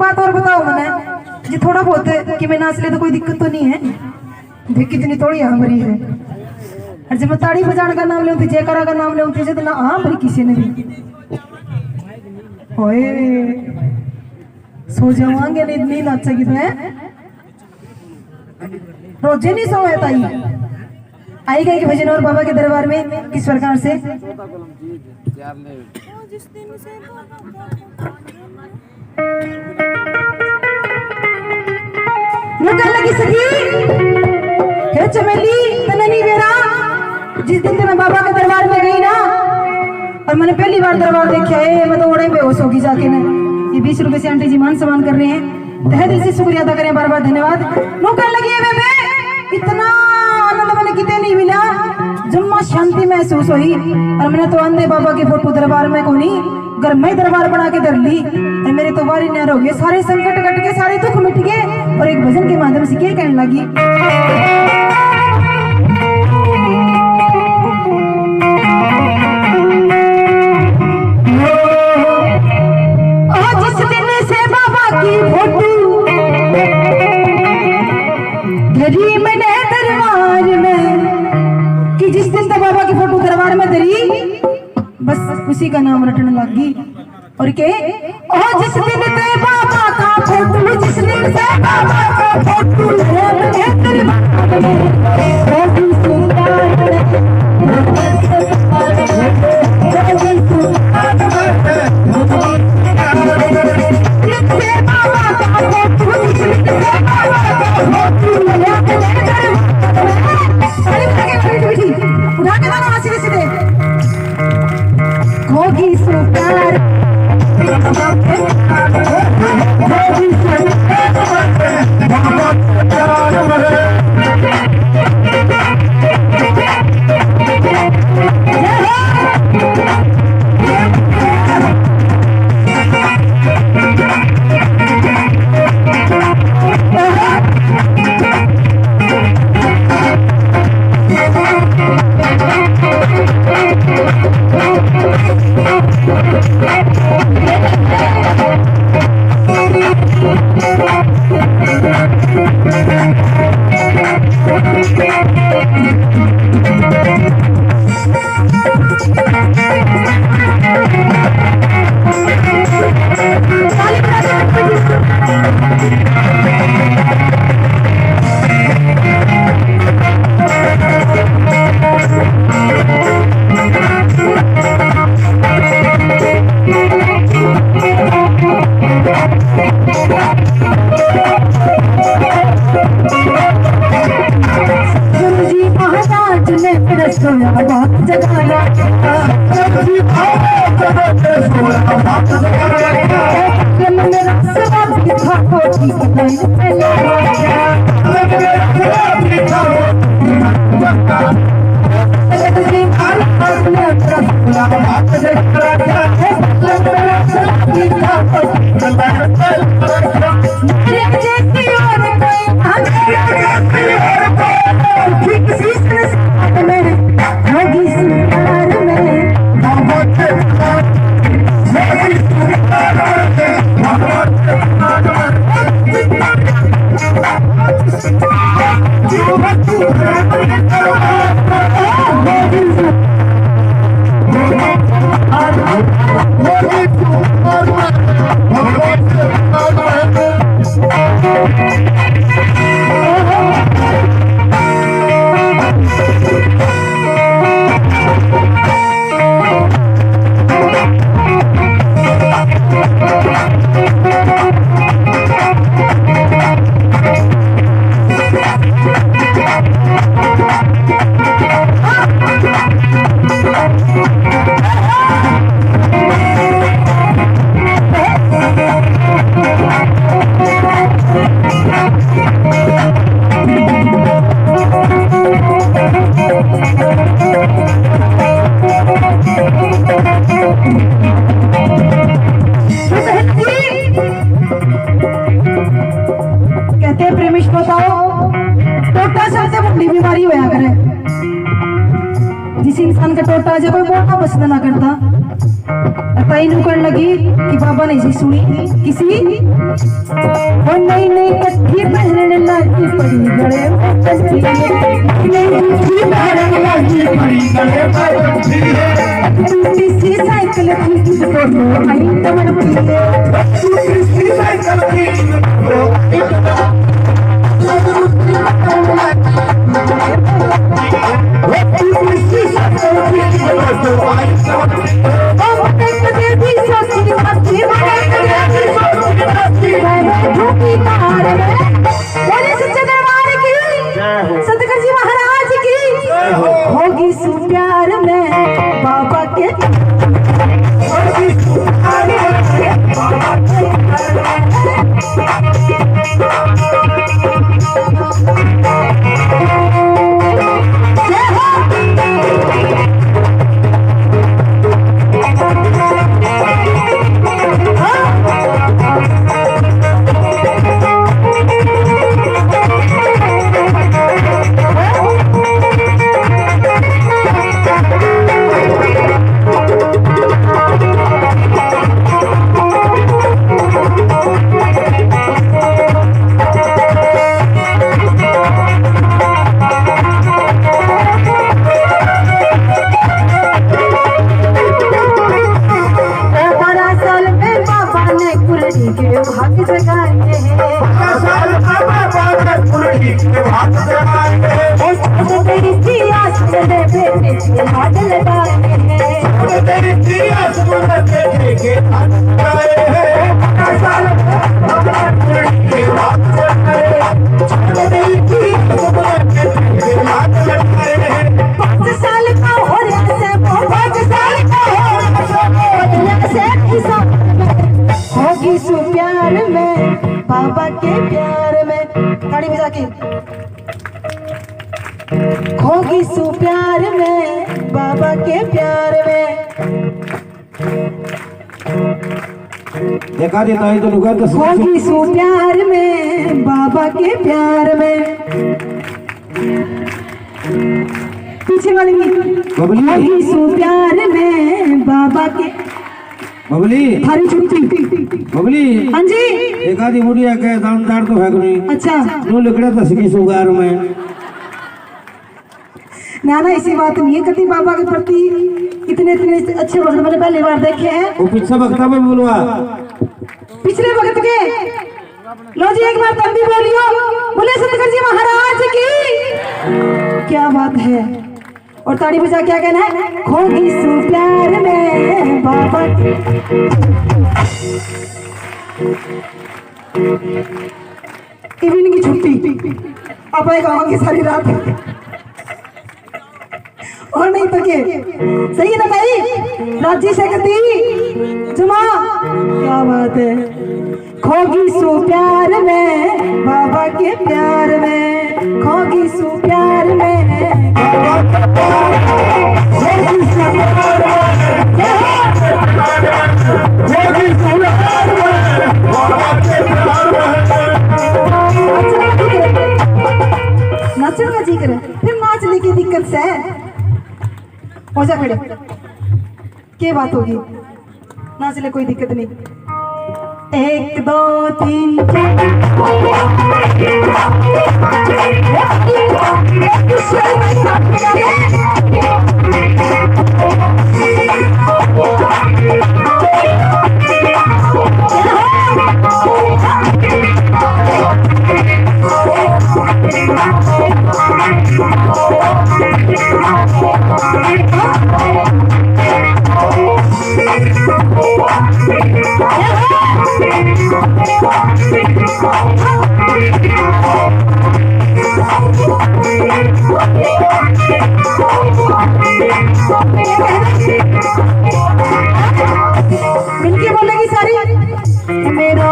बात और बताओ मैंने जी, थोड़ा बहुत कि मैं नाच ले तो कोई दिक्कत तो नहीं है। देख कितनी थोड़ी आंबरी है। और जब मैं ताड़ी बजाने का नाम ले जयकारा का नाम ले तो ना आंबरी किसी ने भी ओए सो जावांगे नहीं नाचा कि तो रोजे नहीं सो है ताई आई गई कि भजन और बाबा के दरबार में किस प्रकार से लगी सखी हे चमेली तननी वेरा, जिस दिन से मैं बाबा के दरबार में गई ना और मैंने पहली बार दरबार देखा है, मैं तो ओढ़े बेहोश होगी जाके ना। ये 20 रुपए से आंटी जी मान सम्मान कर रहे हैं, तहे दिल से शुक्रिया अदा करें, बार बार धन्यवाद। नौकर लगी है बेबे, इतना आनंद मैंने कितने नहीं मिला, जुम्मा शांति महसूस हुई। और मैंने तो अंधे बाबा के फोटो दरबार में कोनी घर में दरबार बना के धर ली। मेरे तो बारी नहर हो गए, सारे संकट कट के सारे दुख मिट गए। और एक भजन के माध्यम से क्या कहने लगी, जिस दिन से बाबा की फोटो धरी मैंने दरबार में, कि जिस दिन से बाबा की फोटो दरबार में धरी बस उसी का नाम रटने लगी। और के जिस दिन से बाबा का फोटो, जिस दिन से बाबा का फोटो होगी सुकार जिस इंसान का टोटा जो कोई बोलना पसंद ना करता, ताई नुकड़ लगी कि बाबा ने सुनी किसी वो नई नई कट्ठी पहनने लगी पड़ी गले में कट्ठी नई कट्ठी पहनने लगी पड़ी गले में कट्ठी टूटी सी साइकिल थी जिसको तो आई तमन पीले टूटी सी साइकिल थी जिसको सतगुरु जी महाराज की होगी सु प्यार में बाबा के होगी सु प्यार में बाबा के प्यार में ताड़ी बजा के होगी सु प्यार में बाबा के प्यार में देखा देता है तो लुगा तो होगी सु प्यार में बाबा के प्यार में पीछे वाली बबली होगी सु प्यार में बाबा के बबली थारी छुट्टी बबली हाँ जी एक आधी मुड़िया के दामदार तो है कोई अच्छा नो लिखड़ा तो सकी सुगार में ना ना ऐसी बात नहीं है कति बाबा के प्रति इतने इतने अच्छे वक्त मैंने पहली बार देखे हैं वो पिछले वक्ता में बोलवा पिछले वक्त के लो जी एक बार तब भी बोलियो बोले सतगुरु जी महाराज की क्या बात है और ताड़ी बजा क्या कहना है खोगी सु प्यार में बाबा इवनिंग की छुट्टी अब आएगा की सारी रात और नहीं तो के सही है ना भाई राजी से कहती जुमा क्या बात है खोगी सु प्यार में बाबा के प्यार में खोगी सु प्यार में नाचने का जी करे फिर नाचने की दिक्कत से हो जा खड़े क्या बात होगी नाच ले कोई दिक्कत नहीं 1 2 मिलके बोलेगी सारी मेरा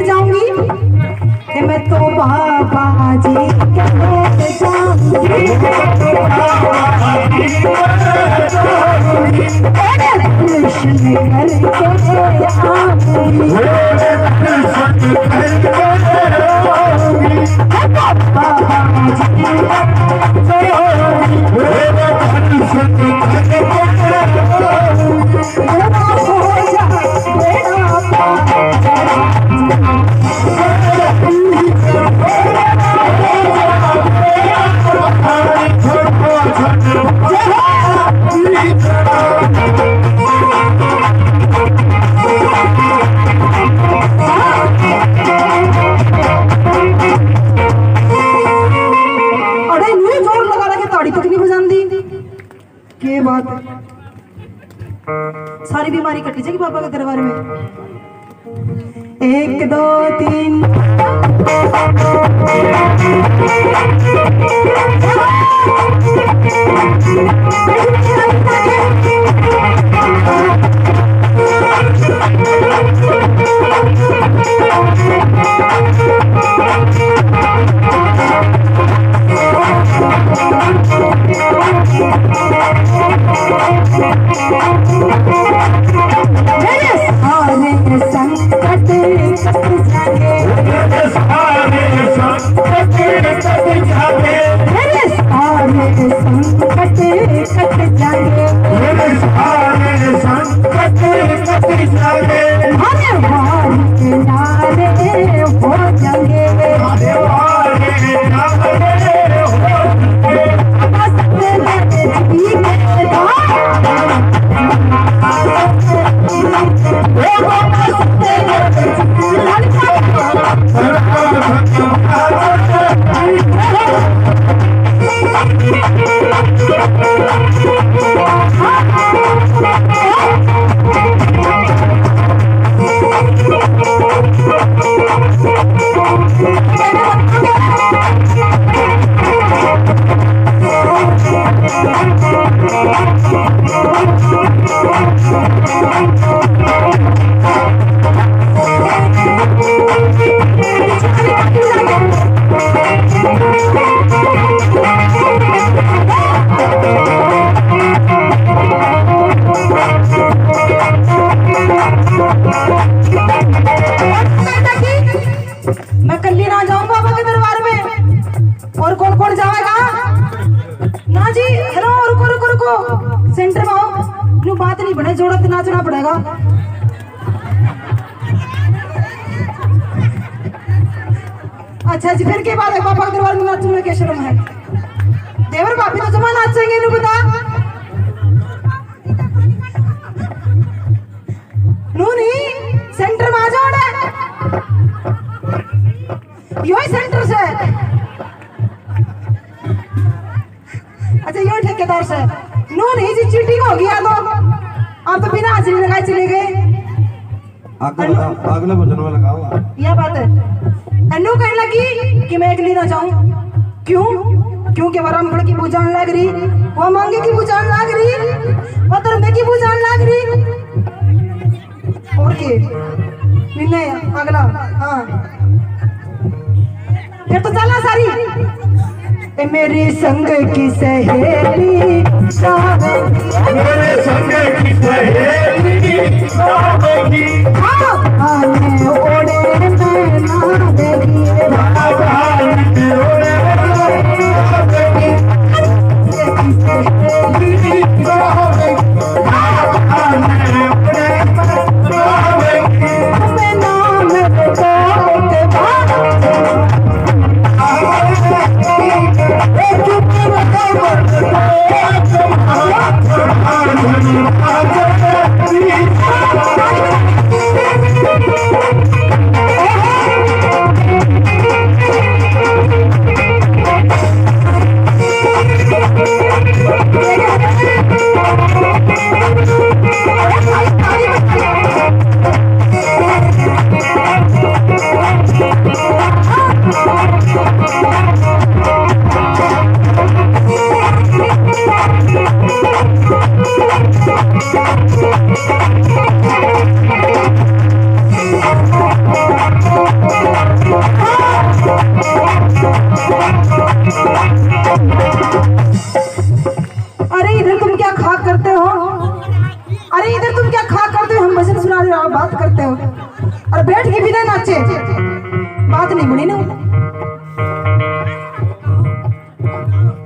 जीत जाऊंगी कि मैं तो बाबा जी के लेके जाऊंगी। दर्शन करके आऊंगी। बाबा ये बात सारी बीमारी कटी जाएगी बाबा के दरबार में। 1 2 3 सेंटर में आओ, न्यू बात नहीं बने जोड़ा तो नाचना पड़ेगा। अच्छा जी, फिर के बाद है पापा के दरबार में नाचने में क्या शर्म है? देवर भाभी तो जमा नाचेंगे, न्यू बता नू नहीं सेंटर में आ जाओ ना, यो ही सेंटर से। अच्छा यो ठेकेदार से नो नहीं जी, चीटिंग हो गया तो आप तो बिना हाजिरी लगाए चले गए। अगला भजन में लगाओ। यह बात है। अन्नू कहने लगी कि मैं अकेली ना जाऊं। क्यों? क्योंकि वरामगढ़ की पूजा लग रही, वो मांगे की पूजा लग रही, वो तरमे की पूजा लग रही, और के मिलने अगला। हाँ फिर तो चला सारी मेरी संग की सहेली, मेरे संग की सहेली आने ओढ़े मैं ना देगी, अरे इधर तुम क्या खा करते हो? अरे इधर तुम क्या खा करते हो? हम भजन सुना रहे हो, आप बात करते हो। और बैठ के भी ना नाचे, बात नहीं बनी ना।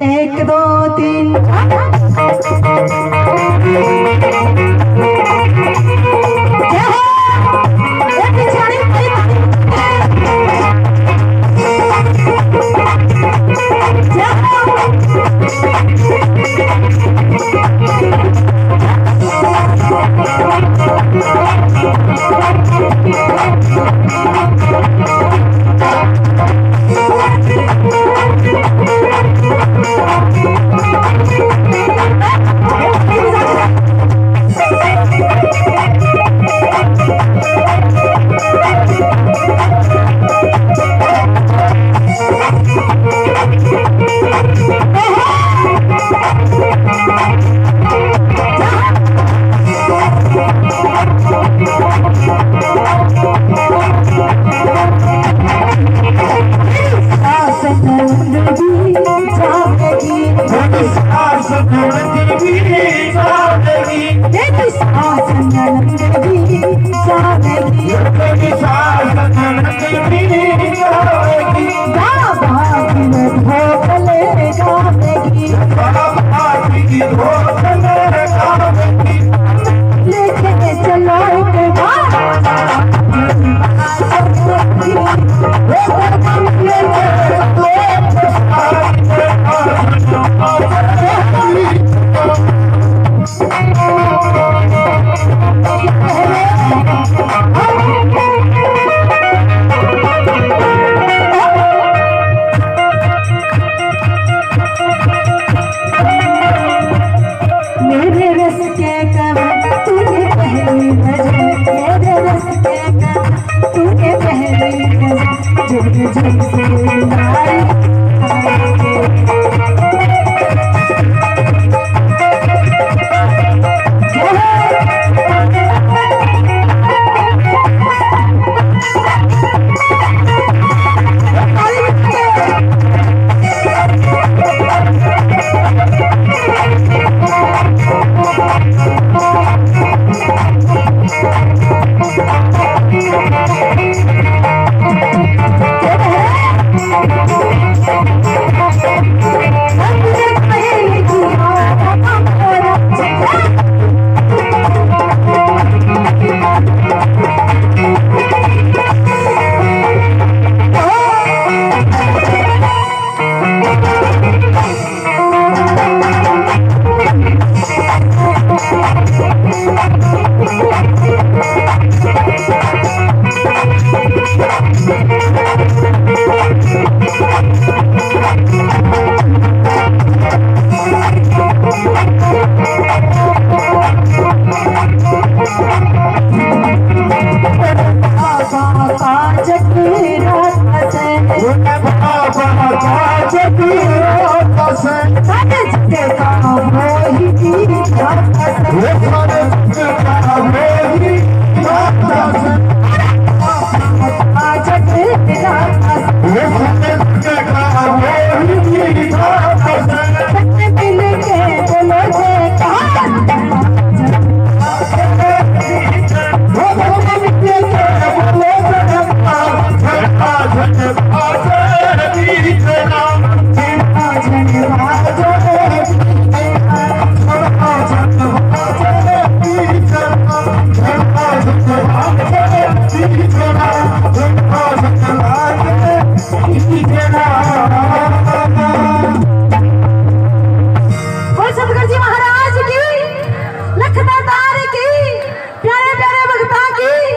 1 2 3 क्या हो? एक पिछाड़ी क्या Thank you.